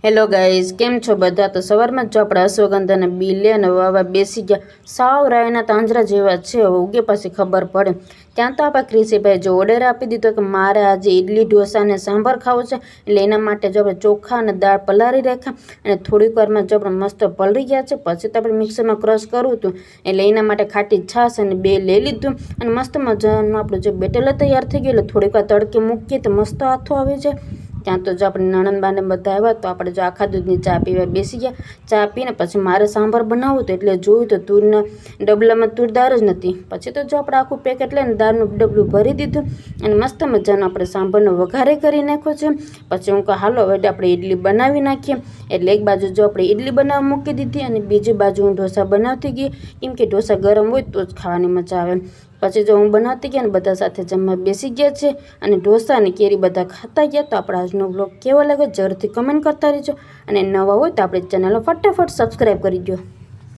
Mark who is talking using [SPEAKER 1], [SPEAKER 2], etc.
[SPEAKER 1] Hello guys, કેમ છો બધા? તો સવારમાં જો આપણે અશ્વગંધાને બી અને વાવા બેસી ગયા. સાવ રાયના તાંજરા જેવા છે. હવે ઉગે પછી ખબર પડે. ત્યાં તો આપણા ક્રિશીભાઈ જો ઓર્ડર આપી દીધો કે મારે આજે ઇડલી ઢોસા અને સાંભાર ખાવું છે. એટલે એના માટે જો આપણે ચોખા અને દાળ પલાળી રાખ્યા અને થોડીક વારમાં જો આપણે મસ્ત પલળી ગયા છે. પછી તો આપણે મિક્સરમાં ક્રશ કરવું હતું, એટલે એના માટે ખાટી છાશ અને બે લઈ લીધું અને મસ્ત મજાનું આપણું જે બેટર તૈયાર થઈ ગયું. એટલે થોડીક વાર તડકે મૂકીએ તો મસ્ત આથો આવી જાય. ત્યાં તો જો આપણે નણંદ બાને બધા આવ્યા, તો આપણે જો આખા દૂધની ચા પીવા બેસી ગયા. ચા પીને પછી મારે સાંભાર બનાવવું હતું, એટલે જોયું તો તૂરના ડબલામાં તૂર દાળ જ નથી. પછી તો જો આપણે આખું પેકેટ લઈને દાળનું ડબલું ભરી દીધું અને મસ્ત મજાનો આપણે સાંભારનો વઘારે કરી નાખ્યો છે. પછી હું કહું હાલો હવે આપણે ઇડલી બનાવી નાખીએ. એટલે એક બાજુ જો આપણે ઇડલી બનાવવા મૂકી દીધી અને બીજી બાજુ હું ઢોસા બનાવતી ગઈ, કેમ કે ઢોસા ગરમ હોય તો જ ખાવાની મજા આવે. પછી જો હું બનાવતી ગયા ને બધા સાથે જમવા બેસી ગયા છે અને ઢોસા અને કેરી બધા ખાતા ગયા. તો આપણા આજનો બ્લોગ કેવો લાગ્યો જરૂરથી કમેન્ટ કરતા રહેજો અને નવા હોય તો આપણી ચેનલને ફટાફટ સબસ્ક્રાઈબ કરી દો.